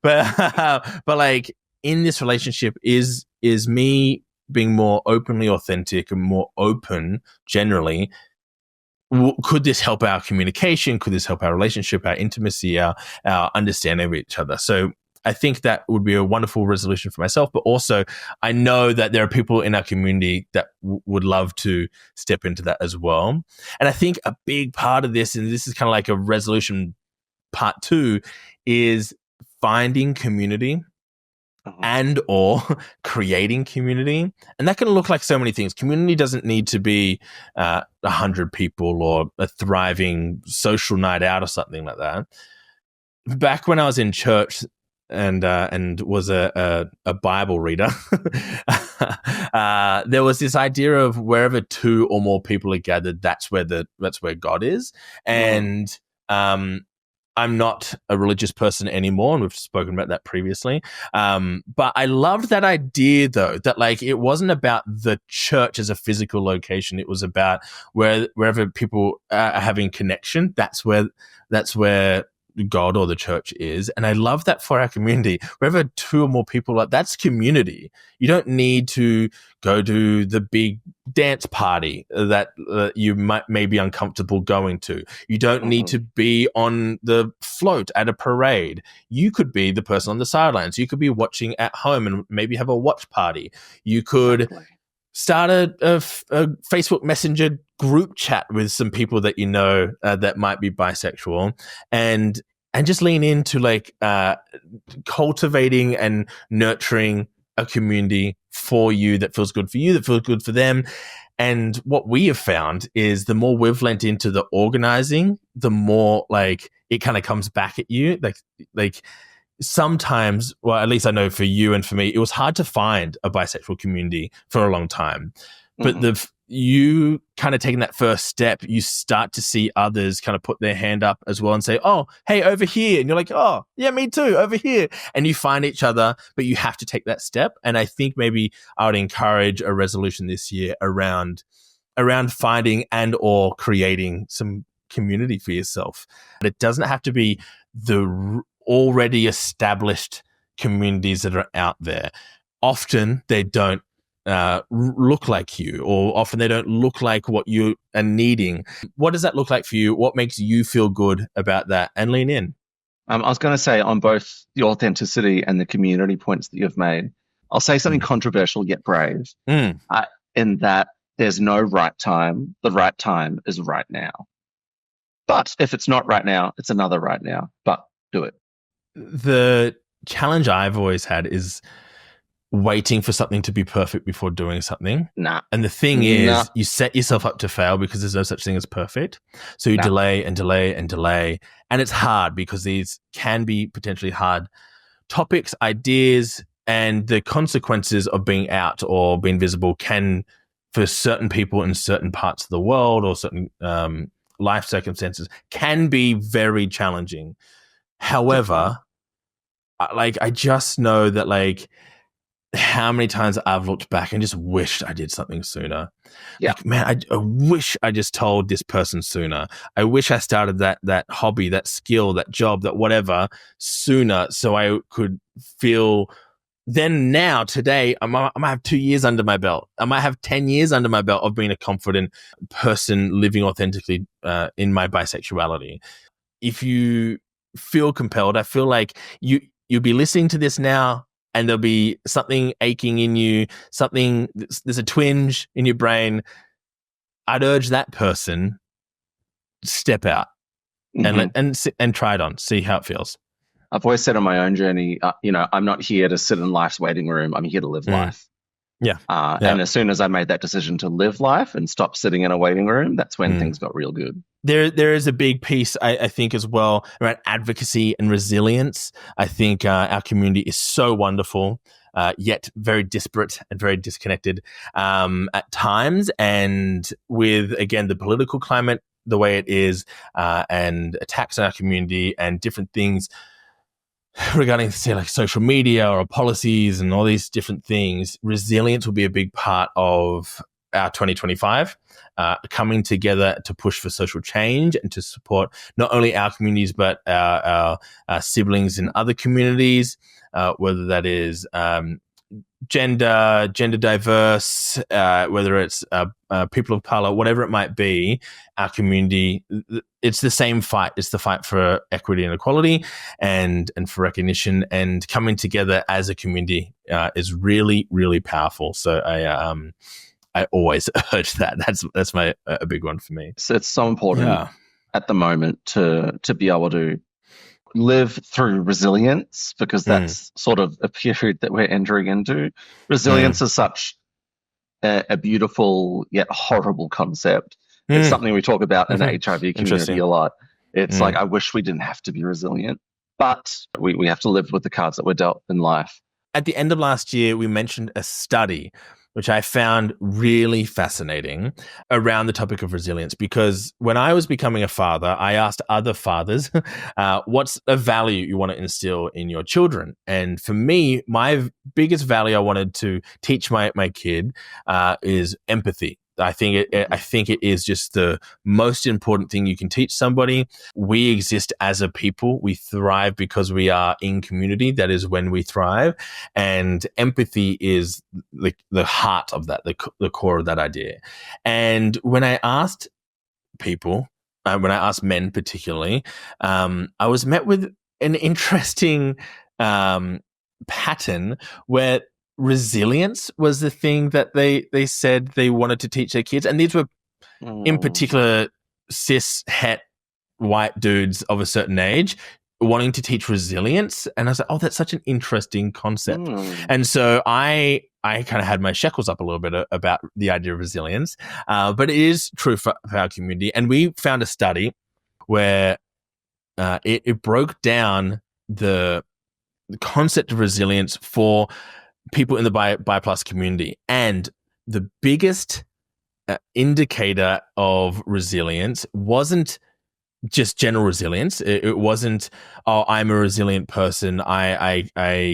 but like in this relationship, is me being more openly authentic and more open generally. Could this help our communication? Could this help our relationship, our intimacy, our understanding of each other? So I think that would be a wonderful resolution for myself, but also I know that there are people in our community that would love to step into that as well. And I think a big part of this, and this is kind of like a resolution part 2, is finding community and or creating community. And that can look like so many things. Community doesn't need to be 100 people or a thriving social night out or something like that. Back when I was in church, and was a Bible reader, there was this idea of wherever 2 or more people are gathered, that's where God is. And I'm not a religious person anymore, and we've spoken about that previously. But I loved that idea, though, that like it wasn't about the church as a physical location. It was about wherever people are having connection, that's where God or the church is. And I love that for our community. Wherever 2 or more people are, that's community. You don't need to go to the big dance party that you may be uncomfortable going to. You don't need to be on the float at a parade. You could be the person on the sidelines. You could be watching at home and maybe have a watch party. You could start a Facebook Messenger group chat with some people that you know that might be bisexual, and just lean into like cultivating and nurturing a community for you that feels good for you, that feels good for them. And what we have found is the more we've lent into the organizing, the more like it kind of comes back at you. Like sometimes, well, at least I know for you and for me, it was hard to find a bisexual community for a long time. but you kind of taking that first step, you start to see others kind of put their hand up as well and say, oh, hey, over here. And you're like, oh, yeah, me too, over here. And you find each other, but you have to take that step. And I think maybe I would encourage a resolution this year around finding and or creating some community for yourself. But it doesn't have to be the already established communities that are out there. Often they don't look like you, or often they don't look like what you are needing. What does that look like for you? What makes you feel good about that? And lean in. I was going to say, on both the authenticity and the community points that you've made, I'll say something controversial yet brave, in that there's no right time. The right time is right now. But if it's not right now, it's another right now. But do it. The challenge I've always had is waiting for something to be perfect before doing something. Nah. And the thing is, you set yourself up to fail because there's no such thing as perfect. So you delay and delay and delay. And it's hard because these can be potentially hard topics, ideas, and the consequences of being out or being visible can, for certain people in certain parts of the world or certain life circumstances, can be very challenging. However, I just know that how many times I've looked back and just wished I did something sooner. Yeah. Man, I wish I just told this person sooner. I wish I started that hobby, that skill, that job, that whatever sooner, so I could feel. Then now, today, I might have 2 years under my belt. I might have 10 years under my belt of being a confident person living authentically in my bisexuality. If you feel compelled, I feel like you'll be listening to this now, and there'll be something aching in you, there's a twinge in your brain. I'd urge that person, step out and try it on, see how it feels. I've always said on my own journey, I'm not here to sit in life's waiting room. I'm here to live life. Yeah. And as soon as I made that decision to live life and stop sitting in a waiting room, that's when things got real good. There is a big piece, I think, as well, around advocacy and resilience. I think our community is so wonderful, yet very disparate and very disconnected at times. And with, again, the political climate the way it is, and attacks on our community and different things regarding, say, like social media or policies and all these different things, resilience will be a big part of our 2025, coming together to push for social change and to support not only our communities, but our siblings in other communities, whether that is gender diverse, whether it's people of color, whatever it might be, our community, it's the same fight. It's the fight for equity and equality and for recognition, and coming together as a community is really, really powerful. So I always urge that. That's a big one for me. So it's so important at the moment to be able to live through resilience, because that's sort of a period that we're entering into. Resilience is such a beautiful yet horrible concept. It's something we talk about in the HIV community a lot. It's like, I wish we didn't have to be resilient, but we have to live with the cards that we're dealt in life. At the end of last year, we mentioned a study which I found really fascinating around the topic of resilience, because when I was becoming a father, I asked other fathers, what's a value you want to instill in your children? And for me, my biggest value I wanted to teach my kid is empathy. I think it is just the most important thing you can teach somebody. We exist as a people. We thrive because we are in community. That is when we thrive. And empathy is the heart of that, the core of that idea. And when I asked people, when I asked men particularly, I was met with an interesting pattern where resilience was the thing that they said they wanted to teach their kids. And these were in particular cis het white dudes of a certain age wanting to teach resilience. And I was like, oh, that's such an interesting concept. And so I kind of had my shekels up a little bit about the idea of resilience, but it is true for our community. And we found a study where it broke down the concept of resilience for people in the bi plus community. And the biggest indicator of resilience wasn't just general resilience. It wasn't, oh, I'm a resilient person. I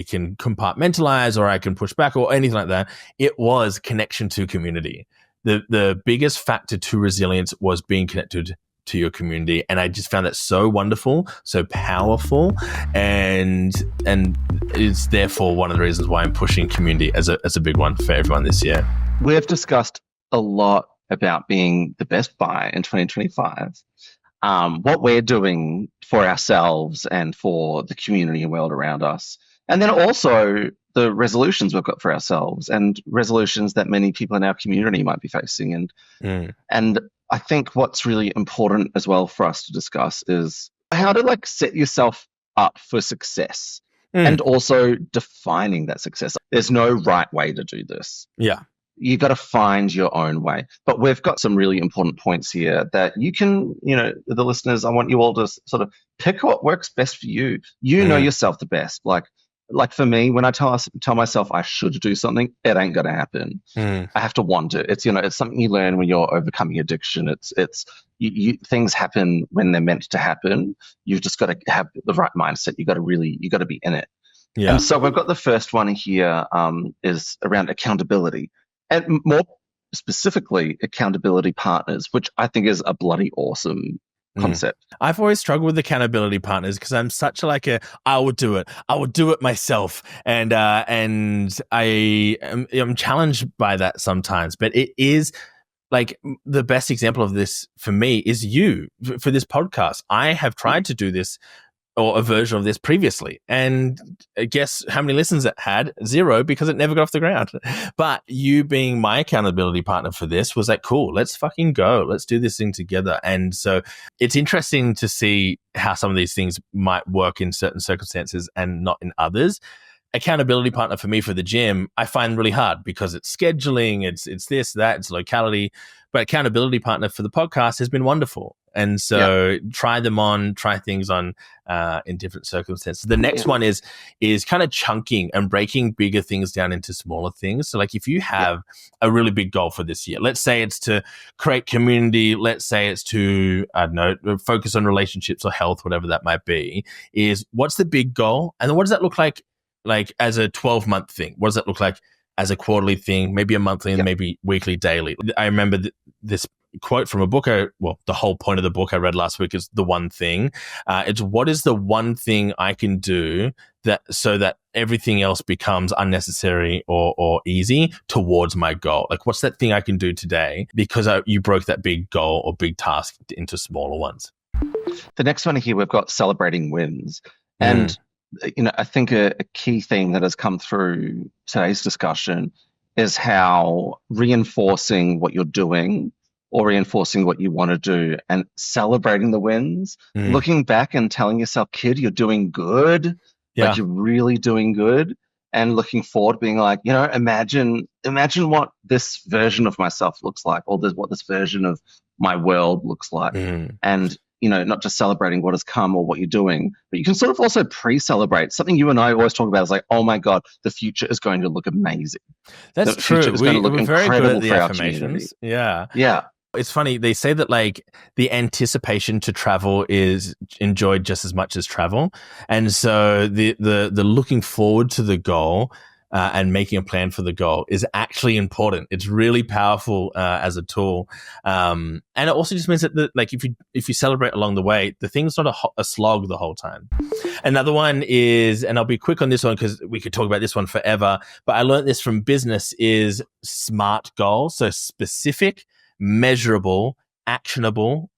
can compartmentalize, or I can push back, or anything like that. It was connection to community. The biggest factor to resilience was being connected to your community, and I just found that so wonderful, so powerful, and it's therefore one of the reasons why I'm pushing community as a big one for everyone this year. We've discussed a lot about being the best bi in 2025. What we're doing for ourselves and for the community and world around us. And then also the resolutions we've got for ourselves and resolutions that many people in our community might be facing. And I think what's really important as well for us to discuss is how to set yourself up for success and also defining that success. There's no right way to do this. Yeah. You got to find your own way. But we've got some really important points here that you can, the listeners, I want you all to sort of pick what works best for you. You know yourself the best. Like for me, when I tell myself I should do something, it ain't going to happen. I have to want it. It's, it's something you learn when you're overcoming addiction. It's things happen when they're meant to happen. You've just got to have the right mindset. You got to be in it. Yeah. And so we've got the first one here is around accountability. And more specifically, accountability partners, which I think is a bloody awesome concept. I've always struggled with accountability partners because I'm such I would do it myself, and I'm challenged by that sometimes. But it is the best example of this for me is you for this podcast. I have tried to do this, or a version of this previously. And guess how many listens it had? 0, because it never got off the ground. But you being my accountability partner for this was cool, let's fucking go. Let's do this thing together. And so it's interesting to see how some of these things might work in certain circumstances and not in others. Accountability partner for me for the gym, I find really hard because it's scheduling, it's this, that, it's locality. But accountability partner for the podcast has been wonderful. And so try things on in different circumstances. The next one is kind of chunking and breaking bigger things down into smaller things. So if you have a really big goal for this year, let's say it's to create community, let's say it's to, I don't know, focus on relationships or health, whatever that might be, is what's the big goal? And then what does that look like as a 12-month thing? What does that look like as a quarterly thing, maybe a monthly and maybe weekly, daily? I remember this quote from a book. The whole point of the book I read last week is the one thing. It's what is the one thing I can do so that everything else becomes unnecessary or easy towards my goal? What's that thing I can do today because you broke that big goal or big task into smaller ones? The next one here, we've got celebrating wins. And I think a key theme that has come through today's discussion is how reinforcing what you're doing or reinforcing what you want to do and celebrating the wins, looking back and telling yourself, kid, you're doing good. You're really doing good. And looking forward, being imagine what this version of myself looks like, or what this version of my world looks like. And not just celebrating what has come or what you're doing, but you can sort of also pre-celebrate. Something you and I always talk about is oh my God, the future is going to look amazing. That's true. We're very good at the affirmations. Yeah. Yeah. It's funny. They say that the anticipation to travel is enjoyed just as much as travel. And so the looking forward to the goal and making a plan for the goal is actually important. It's really powerful as a tool. And it also just means that if you celebrate along the way, the thing's not a slog the whole time. Another one is, and I'll be quick on this one because we could talk about this one forever, but I learned this from business, is SMART goals. So specific, measurable, actionable,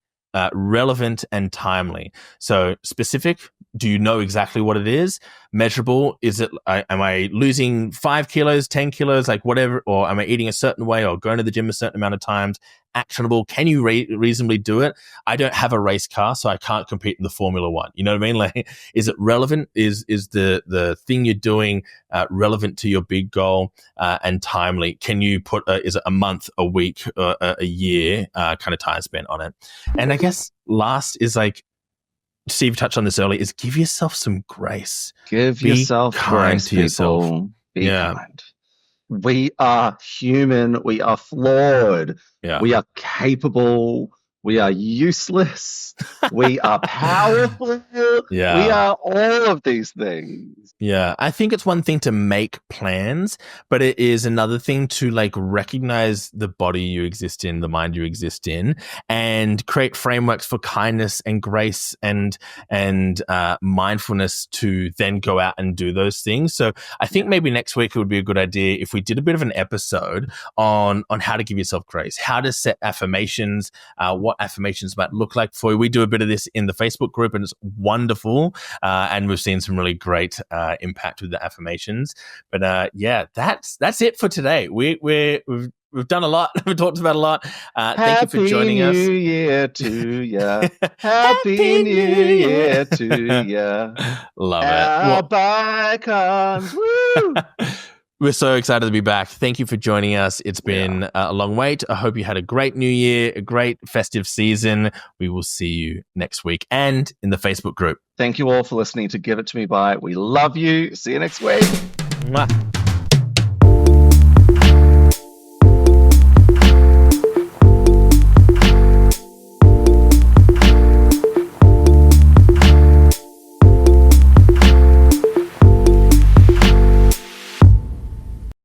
relevant, and timely. So specific, do you know exactly what it is? Measurable, is it, am I losing 5 kilos, 10 kilos, whatever, or am I eating a certain way or going to the gym a certain amount of times? Actionable, can you reasonably do it? I don't have a race car, so I can't compete in the Formula One. You know what I mean? Is it relevant? Is the thing you're doing relevant to your big goal and timely? Can you put, is it a month, a week, a year kind of time spent on it? And I guess last is Steve touched on this earlier, is give yourself some grace. Give yourself kind grace, to yourself. People. Be kind. We are human. We are flawed. Yeah. We are capable. We are useless. We are powerful. We Yeah. are all of these things. Yeah, I think it's one thing to make plans, but it is another thing to like recognize the body you exist in, the mind you exist in, and create frameworks for kindness and grace and mindfulness to then go out and do those things. So I think maybe next week it would be a good idea if we did a bit of an episode on how to give yourself grace, how to set affirmations, what affirmations might look like for you. We do a bit of this in the Facebook group, and it's wonderful, and we've seen some really great impact with the affirmations. But yeah, that's it for today. We've done a lot. We've talked about a lot. Thank you for joining us. Happy New Year to ya. Happy New Year to ya. Love Our bygones. Woo! We're so excited to be back. Thank you for joining us. It's been a long wait. I hope you had a great new year, a great festive season. We will see you next week and in the Facebook group. Thank you all for listening to Give It To Me By. We love you. See you next week. Mwah.